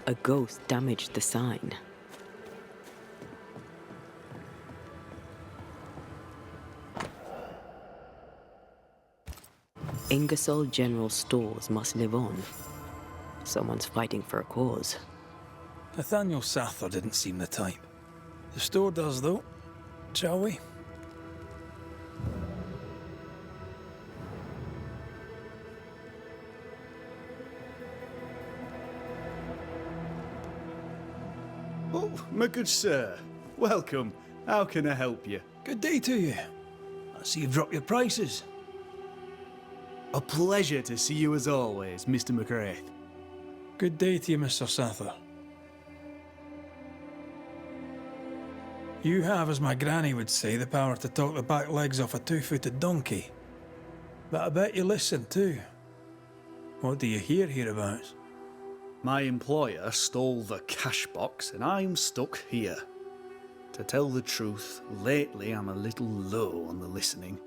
A ghost damaged the sign. Ingersoll General Stores must live on. Someone's fighting for a cause. Nathaniel Sather didn't seem the type. The store does, though. Shall we? Oh, my good sir. Welcome. How can I help you? Good day to you. I see you've dropped your prices. A pleasure to see you as always, Mr. McCraith. Good day to you, Mr. Sather. You have, as my granny would say, the power to talk the back legs off a two-footed donkey. But I bet you listen too. What do you hear hereabouts? My employer stole the cash box and I'm stuck here. To tell the truth, lately I'm a little low on the listening.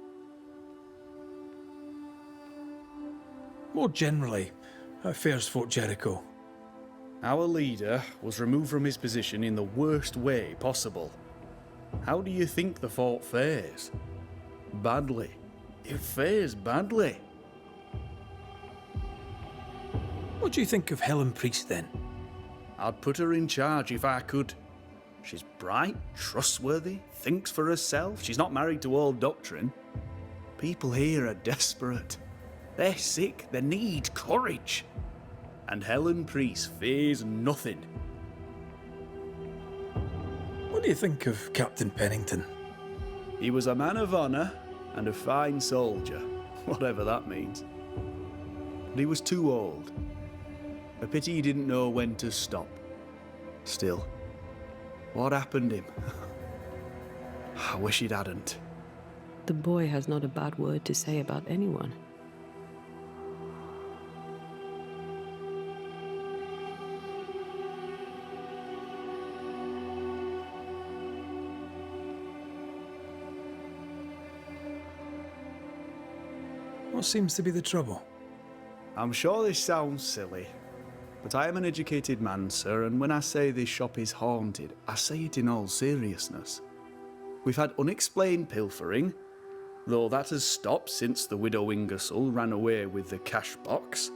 More generally, how fares Fort Jericho? Our leader was removed from his position in the worst way possible. How do you think the fort fares? Badly. It fares badly. What do you think of Helen Priest, then? I'd put her in charge if I could. She's bright, trustworthy, thinks for herself. She's not married to old doctrine. People here are desperate. They're sick. They need courage. And Helen Priest fears nothing. What do you think of Captain Pennington? He was a man of honour and a fine soldier, whatever that means. But he was too old. A pity he didn't know when to stop. Still, what happened him? I wish it hadn't. The boy has not a bad word to say about anyone. What seems to be the trouble? I'm sure this sounds silly, but I am an educated man, sir, and when I say this shop is haunted, I say it in all seriousness. We've had unexplained pilfering, though that has stopped since the widow Ingersoll ran away with the cash box.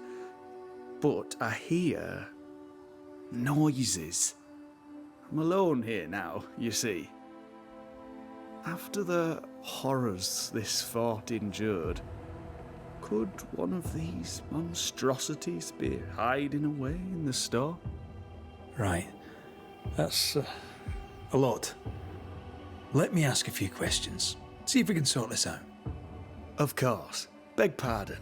But I hear noises. I'm alone here now, you see. After the horrors this fort endured, could one of these monstrosities be hiding away in the store? Right. That's a lot. Let me ask a few questions. See if we can sort this out. Of course. Beg pardon.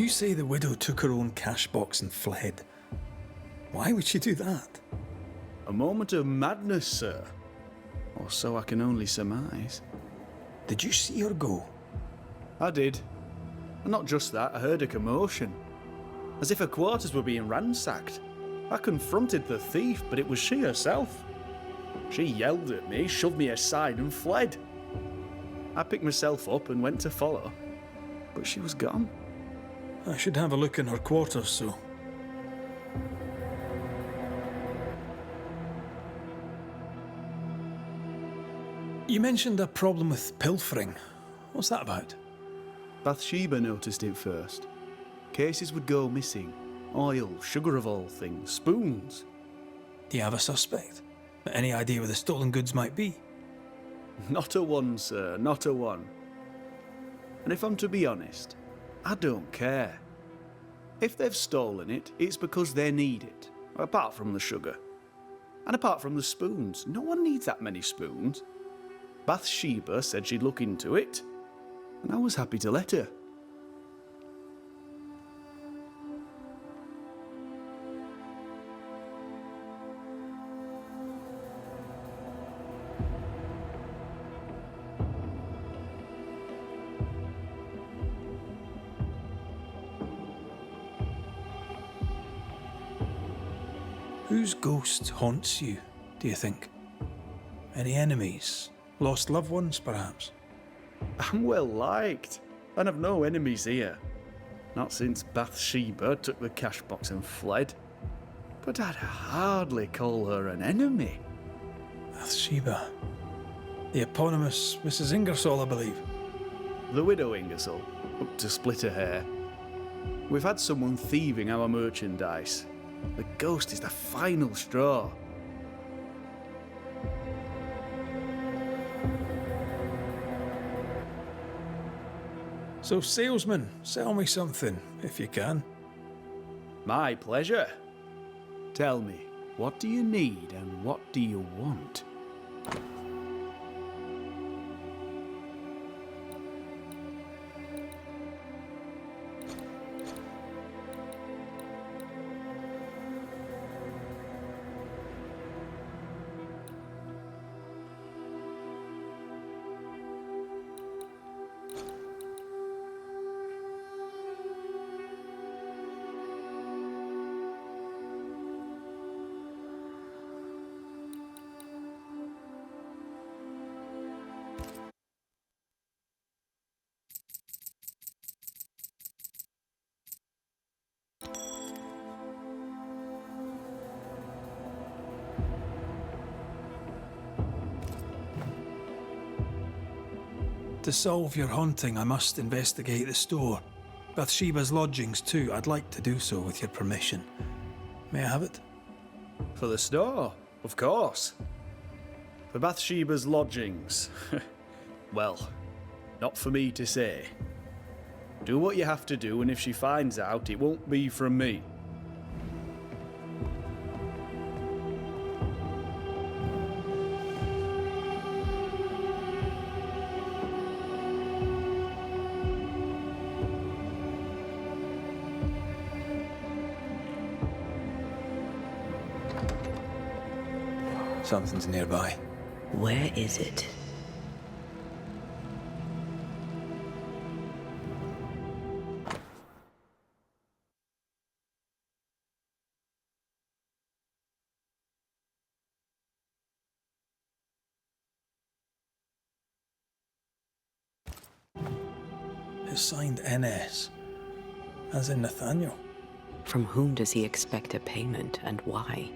You say the widow took her own cash box and fled. Why would she do that? A moment of madness, sir. Or so I can only surmise. Did you see her go? I did. And not just that, I heard a commotion. As if her quarters were being ransacked. I confronted the thief, but it was she herself. She yelled at me, shoved me aside and fled. I picked myself up and went to follow, but she was gone. I should have a look in her quarters, so. You mentioned a problem with pilfering. What's that about? Bathsheba noticed it first. Cases would go missing. Oil, sugar of all things, spoons. Do you have a suspect? Any idea where the stolen goods might be? Not a one, sir, not a one. And if I'm to be honest, I don't care. If they've stolen it, it's because they need it. Apart from the sugar. And apart from the spoons, no one needs that many spoons. Bathsheba said she'd look into it, and I was happy to let her. Whose ghost haunts you, do you think? Any enemies? Lost loved ones, perhaps? I'm well liked, and I've no enemies here. Not since Bathsheba took the cash box and fled. But I'd hardly call her an enemy. Bathsheba. The eponymous Mrs. Ingersoll, I believe. The widow Ingersoll, up to split her hair. We've had someone thieving our merchandise. The ghost is the final straw. So, salesman, sell me something, if you can. My pleasure. Tell me, what do you need and what do you want? To solve your haunting, I must investigate the store. Bathsheba's lodgings, too. I'd like to do so with your permission. May I have it? For the store, of course. For Bathsheba's lodgings. Well, not for me to say. Do what you have to do, and if she finds out, it won't be from me. Something's nearby. Where is it? It's signed NS, as in Nathaniel. From whom does he expect a payment and why?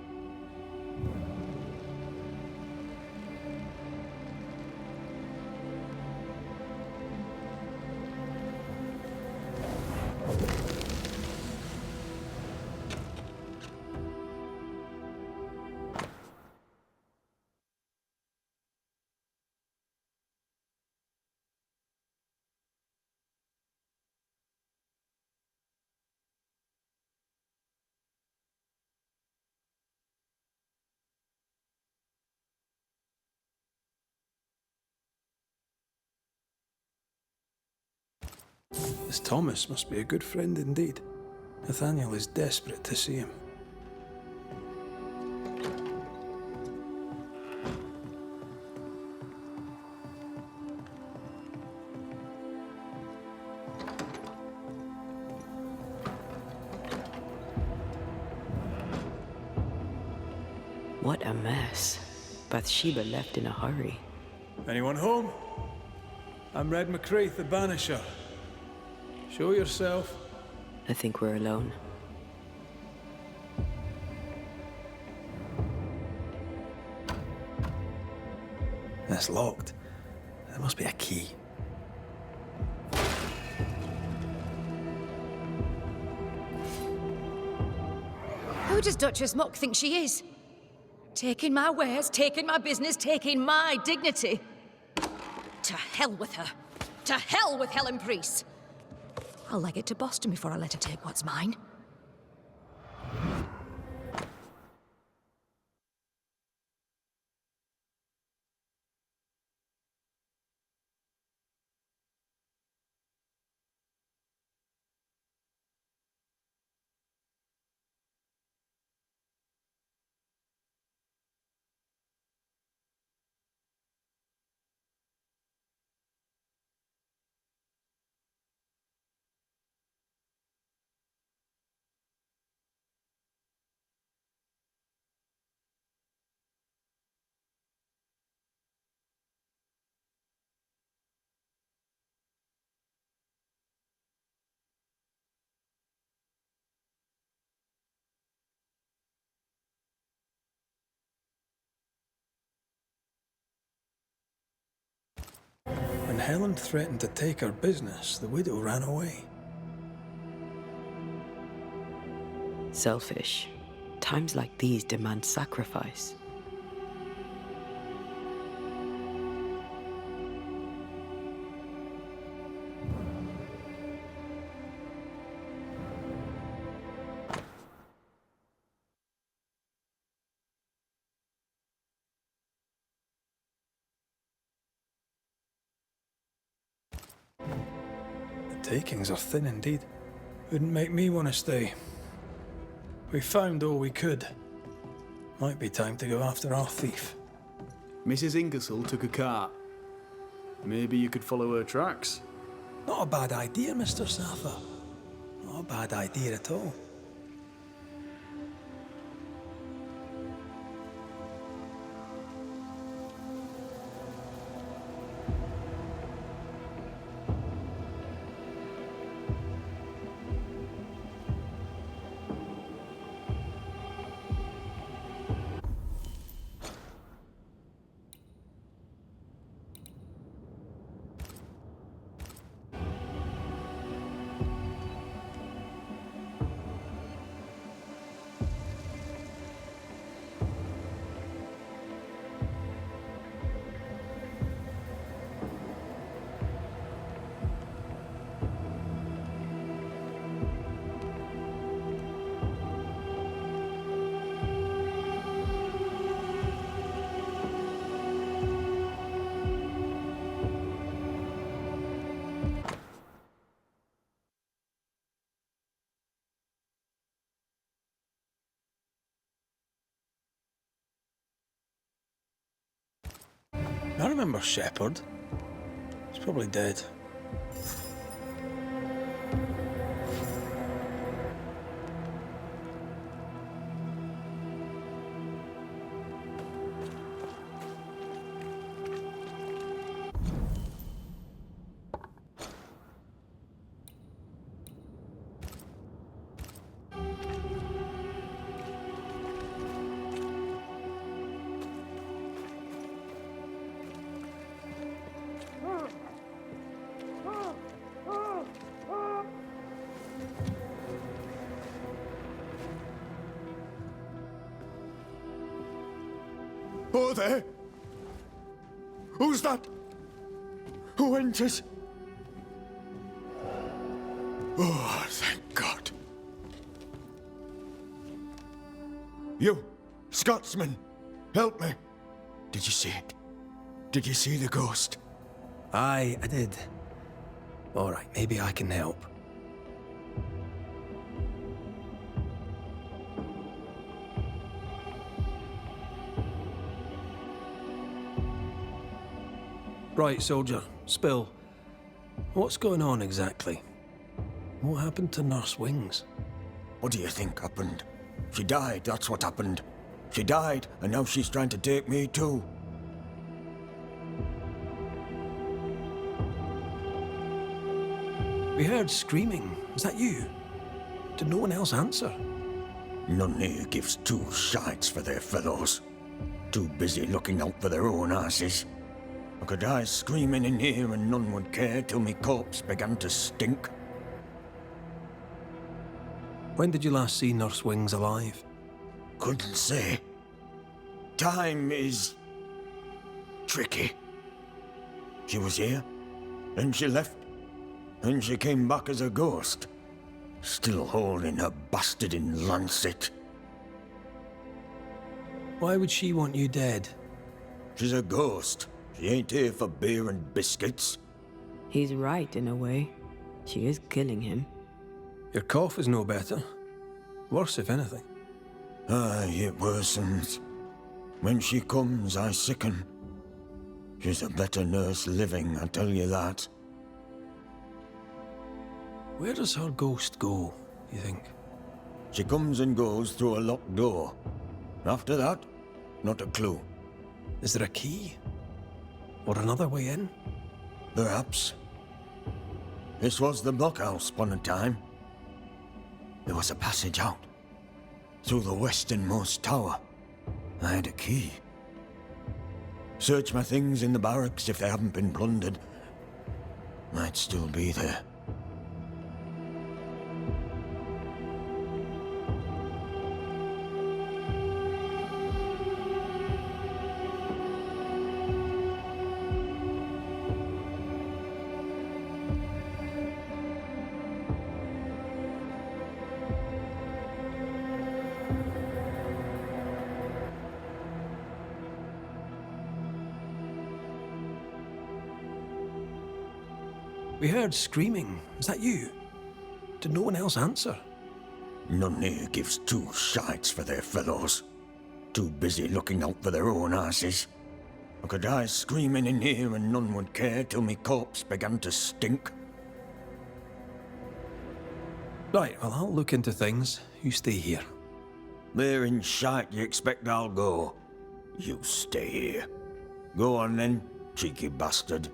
This Thomas must be a good friend indeed. Nathaniel is desperate to see him. What a mess. Bathsheba left in a hurry. Anyone home? I'm Red McCraith, the Banisher. Show yourself. I think we're alone. It's locked. There must be a key. Who does Duchess Muck think she is? Taking my wares, taking my business, taking my dignity. To hell with her. To hell with Helen Priest. I'll leg it to Boston before I let her take what's mine. When Helen threatened to take her business, the widow ran away. Selfish. Times like these demand sacrifice. The takings are thin indeed. Wouldn't make me want to stay. We found all we could. Might be time to go after our thief. Mrs. Ingersoll took a cart. Maybe you could follow her tracks. Not a bad idea, Mr. Safa. Not a bad idea at all. I remember Shepherd. He's probably dead. Oh, there! Who's that? Who enters? Oh, thank God. You, Scotsman, help me. Did you see it? Did you see the ghost? Aye, I did. All right, maybe I can help. Right, soldier, spill. What's going on exactly? What happened to Nurse Wings? What do you think happened? She died, that's what happened. She died, and now she's trying to take me too. We heard screaming. Was that you? Did no one else answer? None here gives two shites for their fellows. Too busy looking out for their own asses. I could die screaming in here and none would care till me corpse began to stink. When did you last see Nurse Wings alive? Couldn't say. Time is tricky. She was here, then she left, then she came back as a ghost, still holding her bastarding lancet. Why would she want you dead? She's a ghost. She ain't here for beer and biscuits. He's right in a way. She is killing him. Your cough is no better. Worse, if anything. Aye, it worsens. When she comes, I sicken. She's a better nurse living, I tell you that. Where does her ghost go, you think? She comes and goes through a locked door. After that, not a clue. Is there a key? Or another way in? Perhaps. This was the blockhouse upon a time. There was a passage out. Through the westernmost tower. I had a key. Search my things in the barracks if they haven't been plundered. Might still be there. We heard screaming. Was that you? Did no one else answer? None here gives two shites for their fellows. Too busy looking out for their own asses. I could die screaming in here and none would care till me corpse began to stink. Right, well, I'll look into things. You stay here. There in shite you expect I'll go. You stay here. Go on then, cheeky bastard.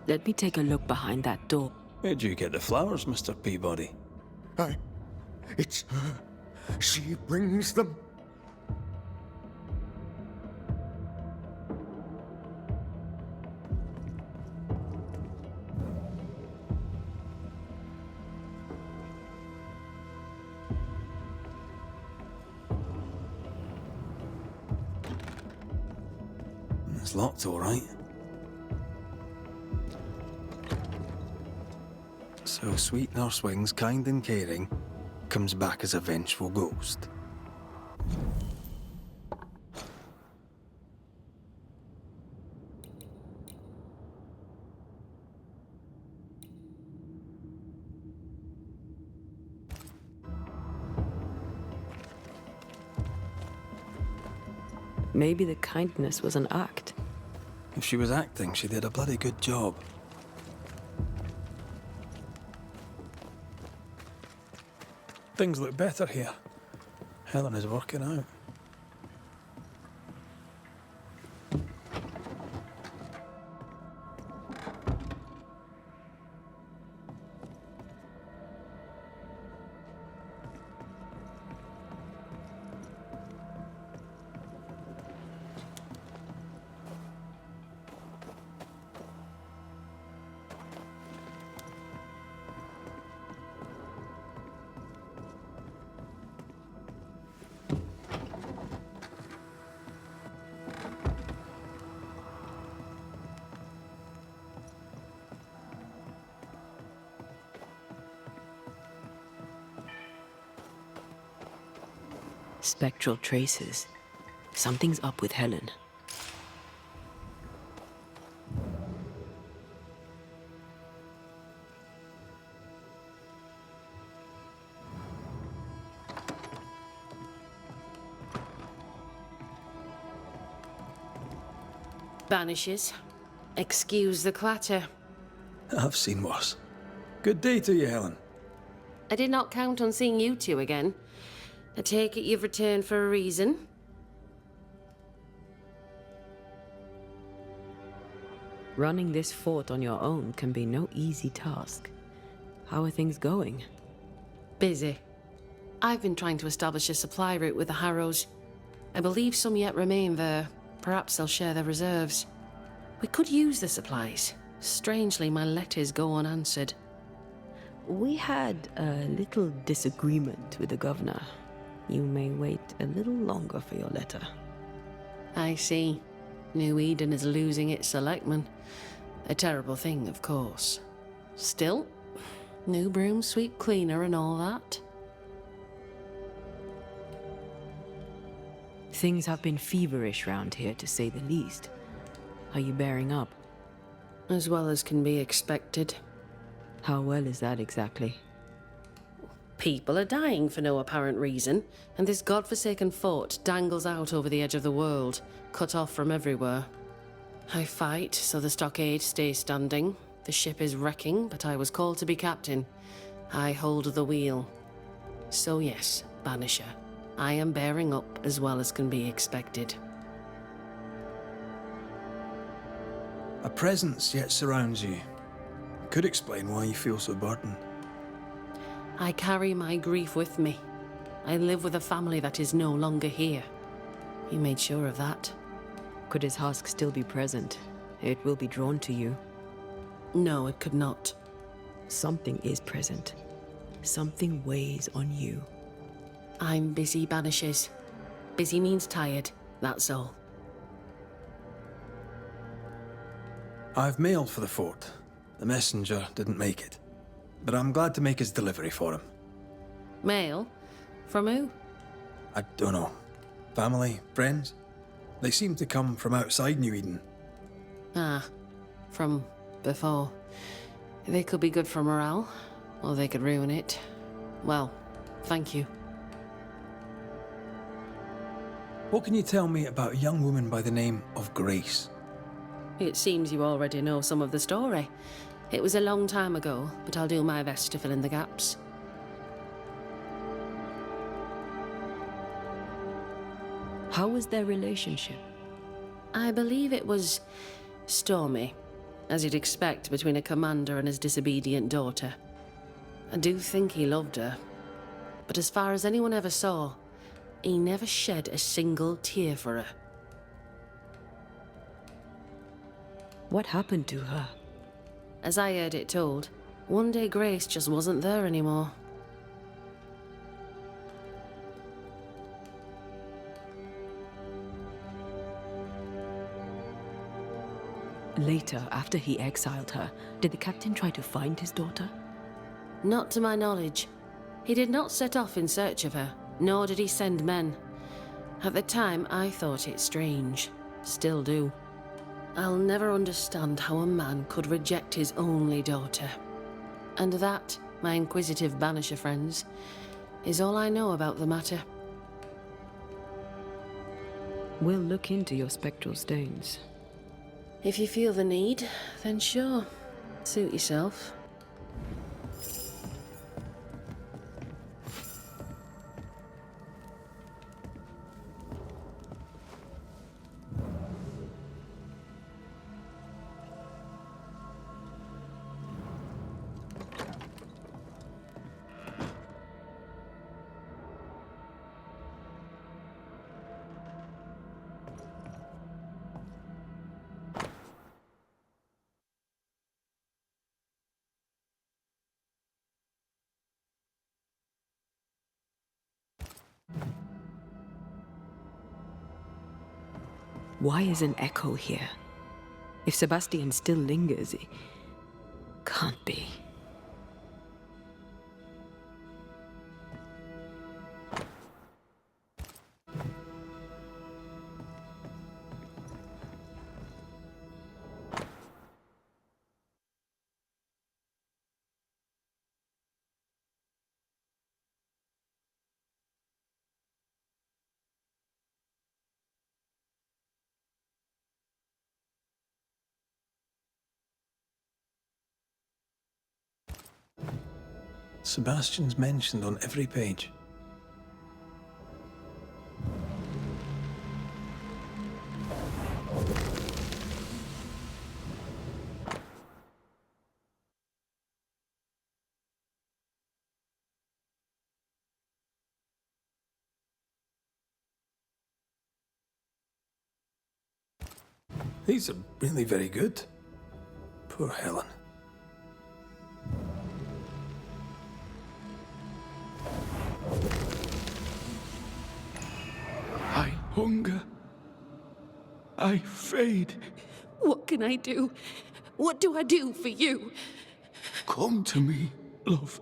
Let me take a look behind that door. Where'd you get the flowers, Mr. Peabody? It's her. She brings them. It's locked, all right. So sweet Nurse Wings, kind and caring, comes back as a vengeful ghost. Maybe the kindness was an act. If she was acting, she did a bloody good job. Things look better here. Helen is working out. Spectral traces. Something's up with Helen. Banishers. Excuse the clatter. I've seen worse. Good day to you, Helen. I did not count on seeing you two again. I take it you've returned for a reason? Running this fort on your own can be no easy task. How are things going? Busy. I've been trying to establish a supply route with the Harrows. I believe some yet remain there. Perhaps they'll share their reserves. We could use the supplies. Strangely, my letters go unanswered. We had a little disagreement with the governor. You may wait a little longer for your letter. I see. New Eden is losing its selectmen. A terrible thing, of course. Still, new broom sweep cleaner and all that. Things have been feverish round here, to say the least. Are you bearing up? As well as can be expected. How well is that exactly? People are dying for no apparent reason, and this godforsaken fort dangles out over the edge of the world, cut off from everywhere. I fight so the stockade stays standing. The ship is wrecking, but I was called to be captain. I hold the wheel. So yes, Banisher, I am bearing up as well as can be expected. A presence yet surrounds you. Could explain why you feel so burdened. I carry my grief with me. I live with a family that is no longer here. You made sure of that. Could his husk still be present? It will be drawn to you. No, it could not. Something is present. Something weighs on you. I'm busy, Banishers. Busy means tired, that's all. I've mailed for the fort. The messenger didn't make it. But I'm glad to make his delivery for him. Mail? From who? I don't know. Family? Friends? They seem to come from outside New Eden. Ah, from before. They could be good for morale, or they could ruin it. Well, thank you. What can you tell me about a young woman by the name of Grace? It seems you already know some of the story. It was a long time ago, but I'll do my best to fill in the gaps. How was their relationship? I believe it was stormy, as you'd expect between a commander and his disobedient daughter. I do think he loved her, but as far as anyone ever saw, he never shed a single tear for her. What happened to her? As I heard it told, one day Grace just wasn't there anymore. Later, after he exiled her, did the captain try to find his daughter? Not to my knowledge. He did not set off in search of her, nor did he send men. At the time, I thought it strange. Still do. I'll never understand how a man could reject his only daughter. And that, my inquisitive Banisher friends, is all I know about the matter. We'll look into your spectral stones. If you feel the need, then sure. Suit yourself. Why is an echo here? If Sebastian still lingers, it can't be. Sebastian's mentioned on every page. These are really very good. Poor Helen. I hunger. I fade. What can I do? What do I do for you? Come to me, love.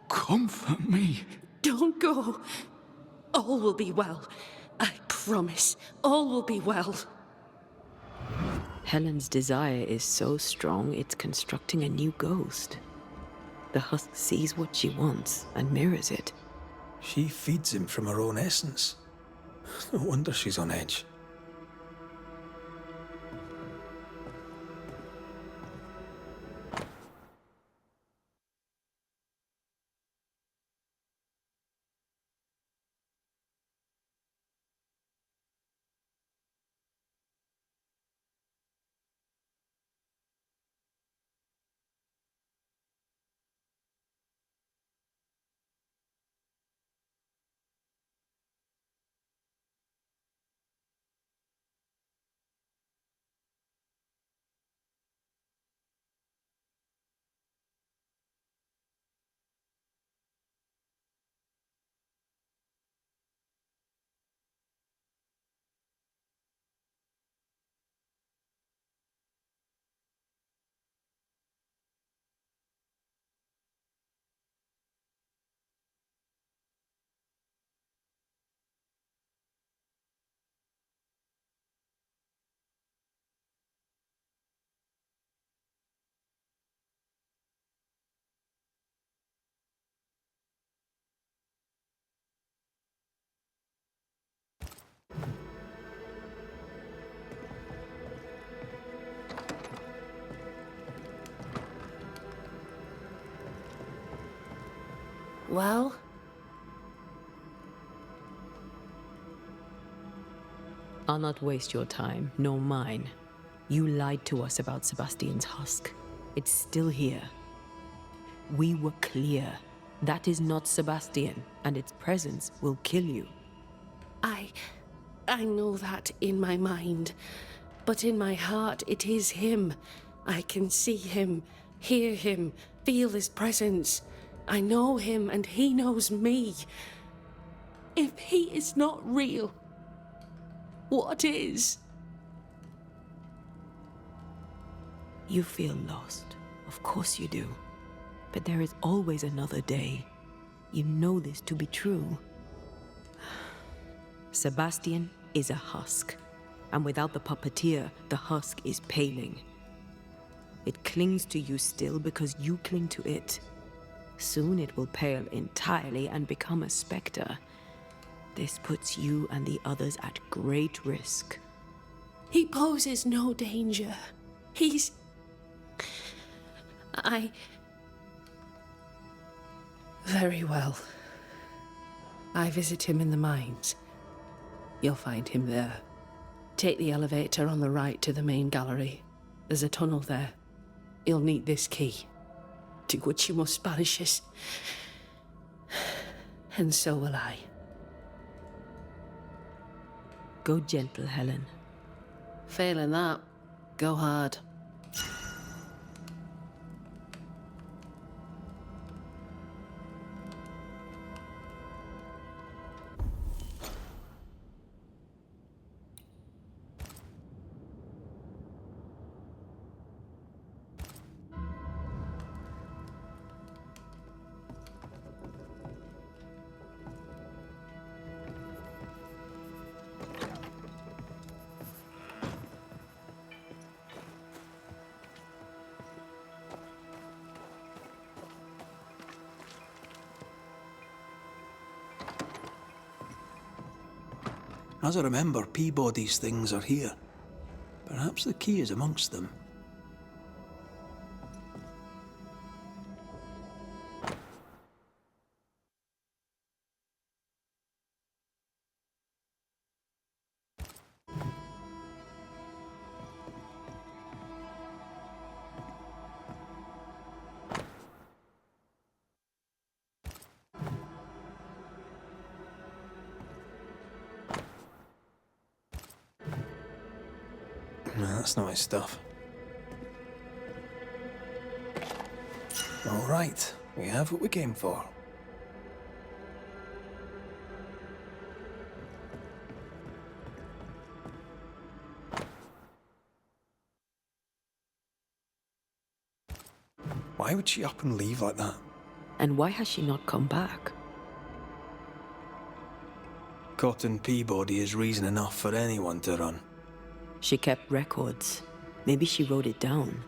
Comfort me. Don't go. All will be well. I promise. All will be well. Helen's desire is so strong, it's constructing a new ghost. The husk sees what she wants and mirrors it. She feeds him from her own essence. No wonder she's on edge. Well? I'll not waste your time, nor mine. You lied to us about Sebastian's husk. It's still here. We were clear. That is not Sebastian, and its presence will kill you. I know that in my mind, but in my heart it is him. I can see him, hear him, feel his presence. I know him and he knows me. If he is not real, what is? You feel lost. Of course you do. But there is always another day. You know this to be true. Sebastian is a husk. And without the puppeteer, the husk is paling. It clings to you still because you cling to it. Soon it will pale entirely and become a specter. This puts you and the others at great risk. He poses no danger. He's... Very well. I visit him in the mines. You'll find him there. Take the elevator on the right to the main gallery. There's a tunnel there. You'll need this key. Do what you must, Banishers. And so will I. Go gentle, Helen. Failing that, go hard. As I remember, Peabody's things are here. Perhaps the key is amongst them. No, that's not his stuff. All right, we have what we came for. Why would she up and leave like that? And why has she not come back? Cotton Peabody is reason enough for anyone to run. She kept records. Maybe she wrote it down.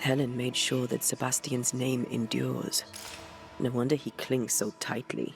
Helen made sure that Sebastian's name endures. No wonder he clings so tightly.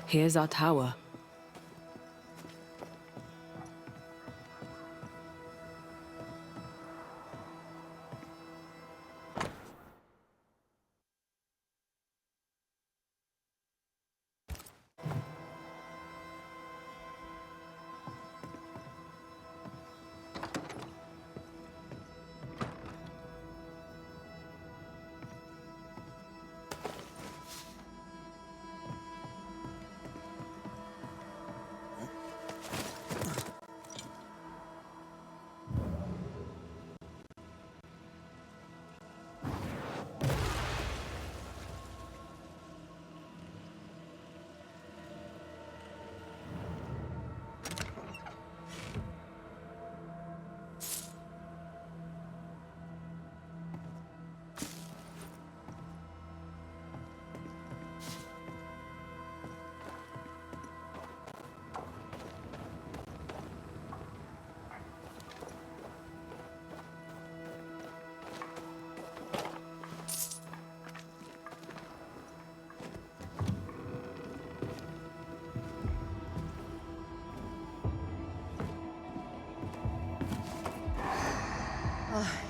Here's our tower.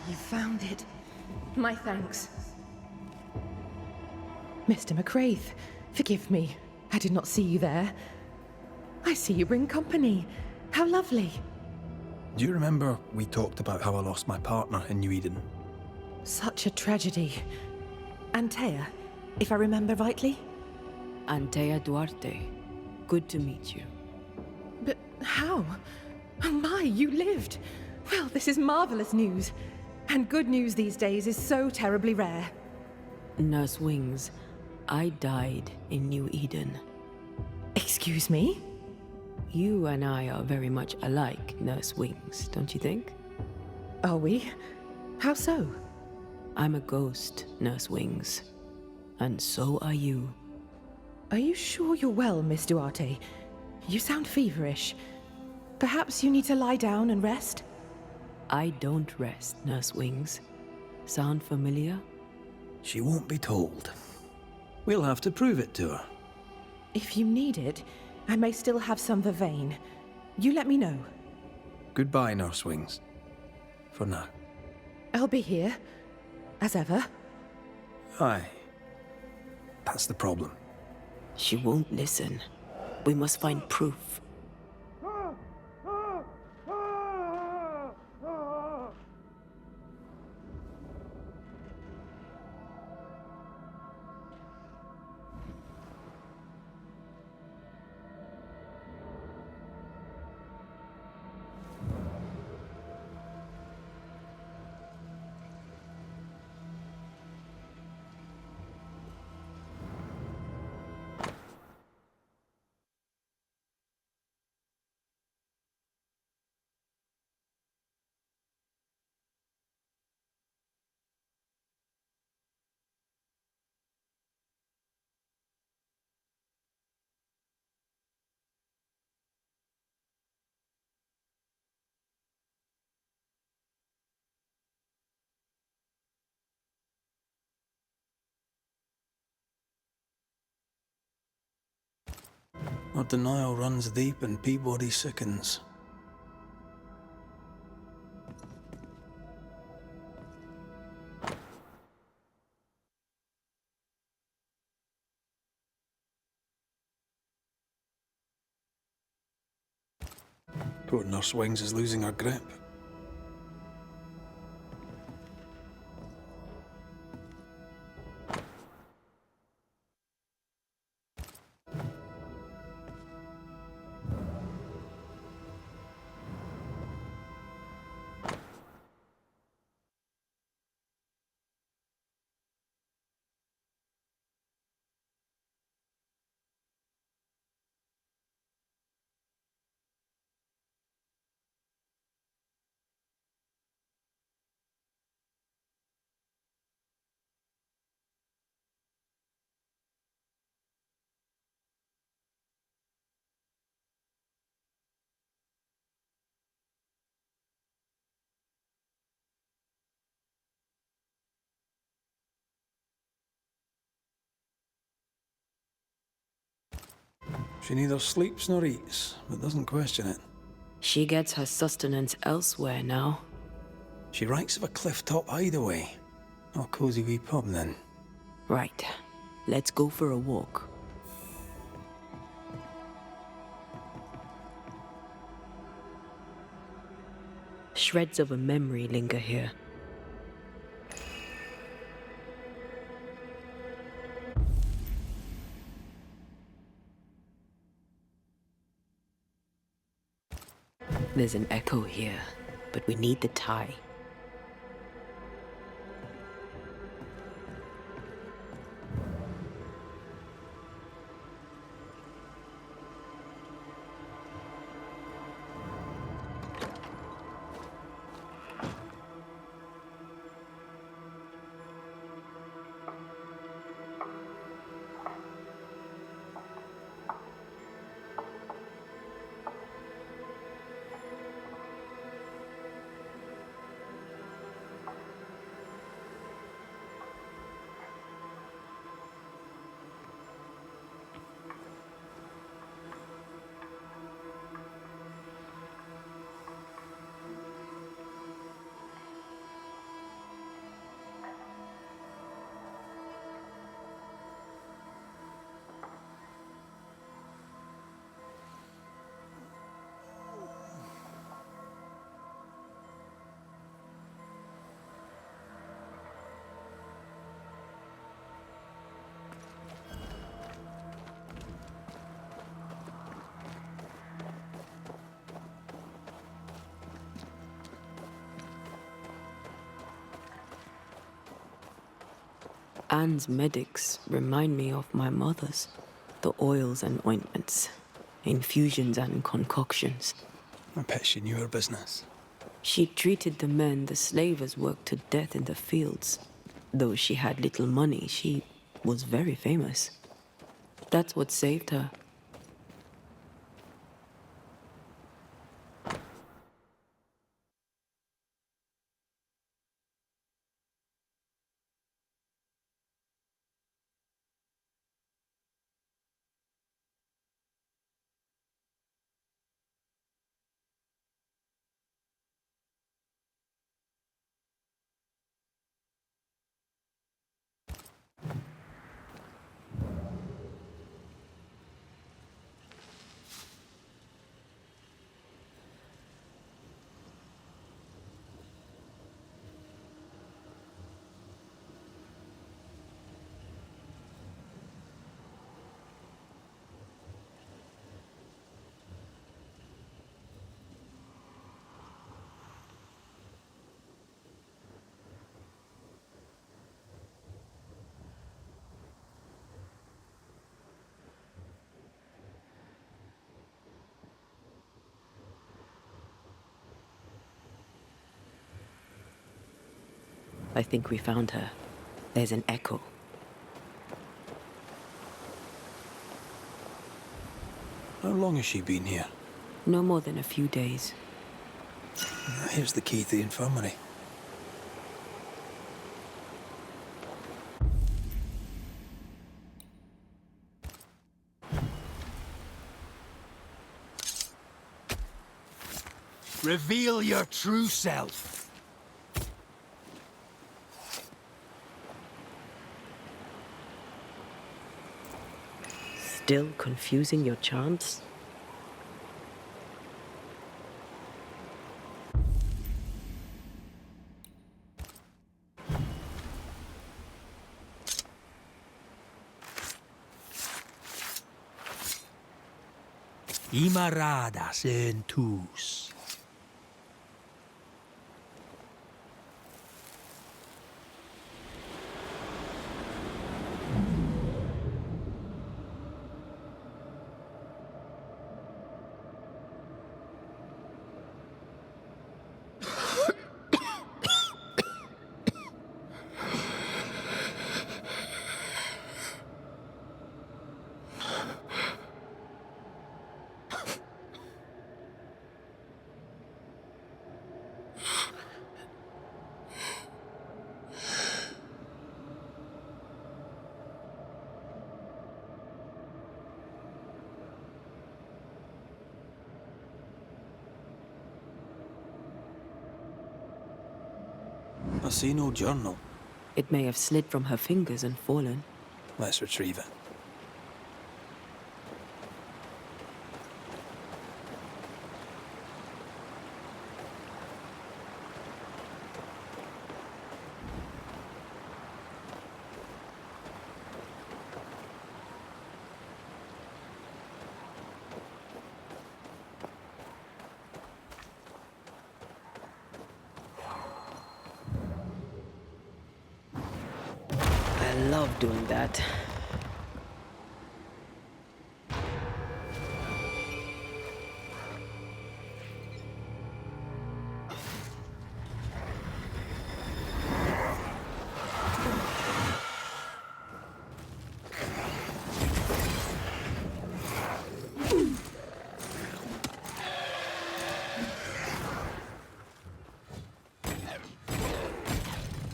You found it. My thanks. Mr. McCraith, forgive me. I did not see you there. I see you bring company. How lovely. Do you remember we talked about how I lost my partner in New Eden? Such a tragedy. Antea, if I remember rightly? Antea Duarte. Good to meet you. But how? Oh my, you lived! Well, this is marvelous news. And good news these days is so terribly rare. Nurse Wings, I died in New Eden. Excuse me? You and I are very much alike, Nurse Wings, don't you think? Are we? How so? I'm a ghost, Nurse Wings. And so are you. Are you sure you're well, Miss Duarte? You sound feverish. Perhaps you need to lie down and rest? I don't rest, Nurse Wings. Sound familiar? She won't be told. We'll have to prove it to her. If you need it, I may still have some vervain. You let me know. Goodbye, Nurse Wings. For now. I'll be here, as ever. Aye. That's the problem. She won't listen. We must find proof. Our denial runs deep and Peabody sickens. Poor Nurse Wings is losing her grip. She neither sleeps nor eats, but doesn't question it. She gets her sustenance elsewhere now. She writes of a cliff-top hideaway. A cozy wee pub, then. Right. Let's go for a walk. Shreds of a memory linger here. There's an echo here, but we need the tie. Anne's medics remind me of my mother's. The oils and ointments, infusions and concoctions. I bet she knew her business. She treated the men the slavers worked to death in the fields. Though she had little money, she was very famous. That's what saved her. I think we found her. There's an echo. How long has she been here? No more than a few days. Here's the key to the infirmary. Reveal your true self. Still confusing your chants? Imaradas en tus. I see no journal. It may have slid from her fingers and fallen. Let's retrieve it. I love doing that.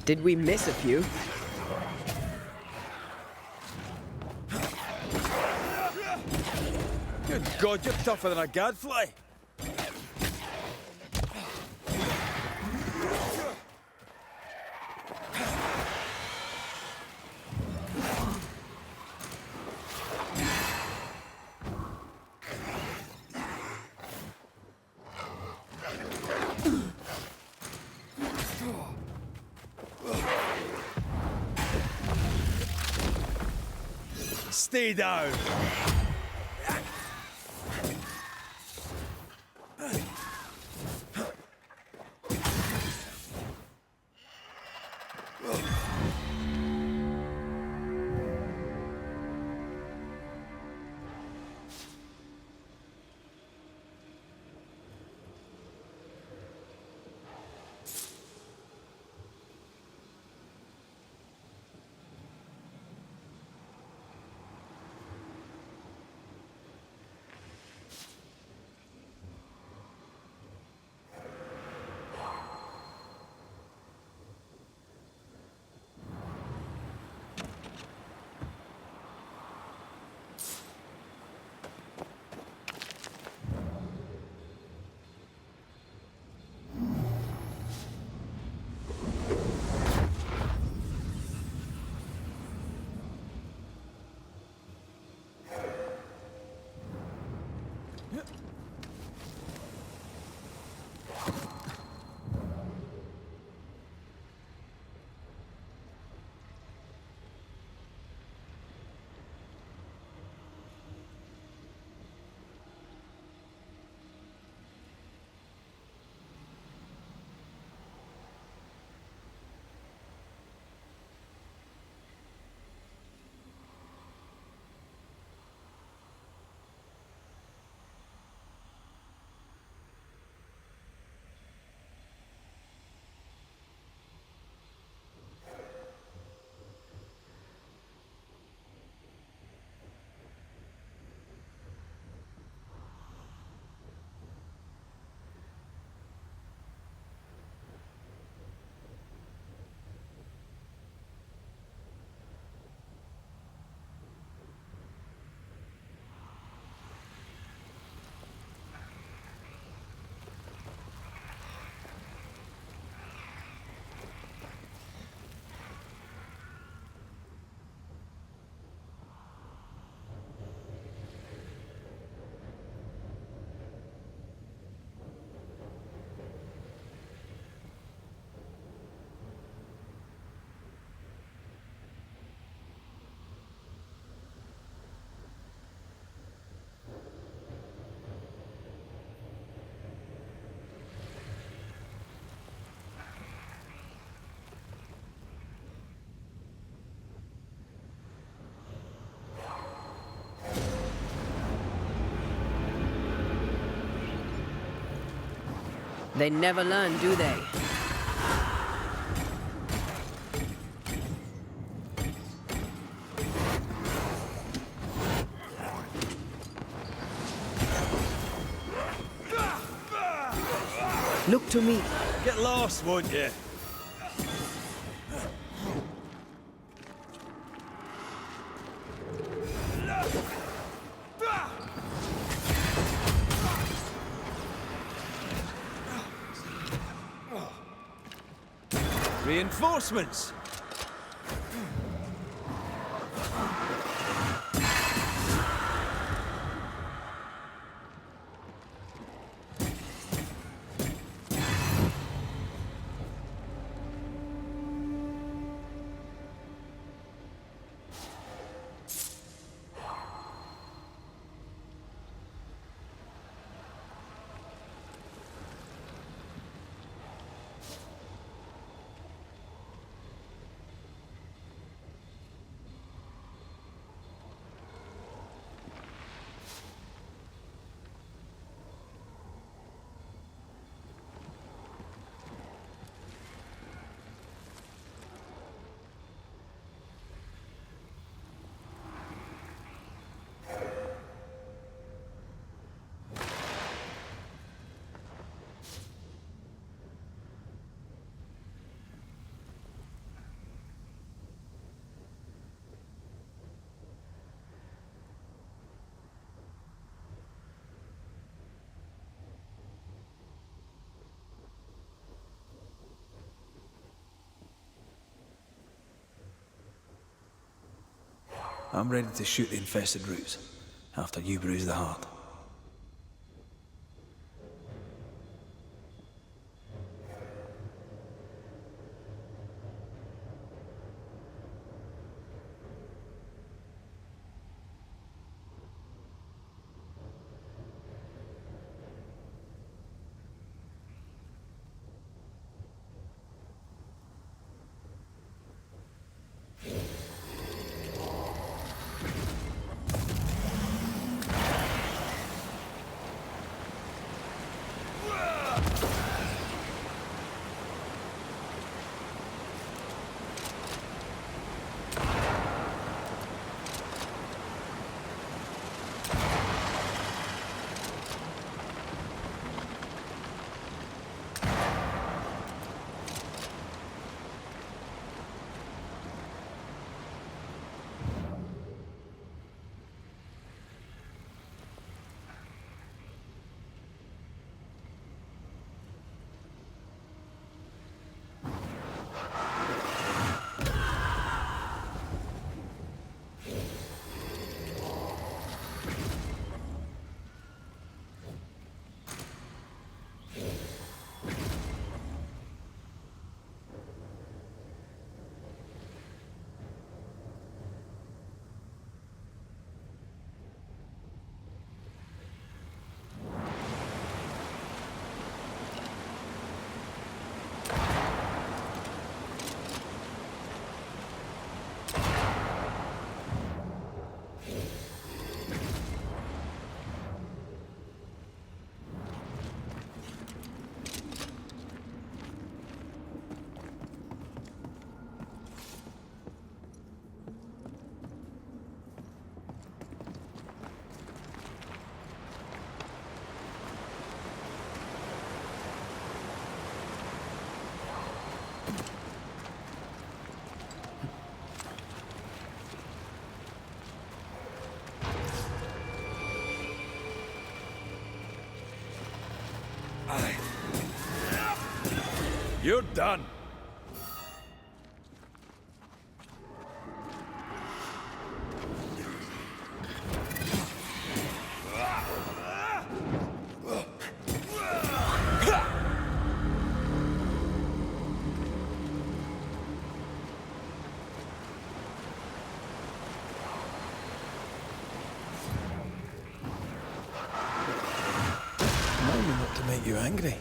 Did we miss a few? Good God, you're tougher than a gadfly. Stay down. They never learn, do they? Look to me. Get lost, won't you? Reinforcements! I'm ready to shoot the infested roots, after you bruise the heart. You're done. Remind me not to make you angry.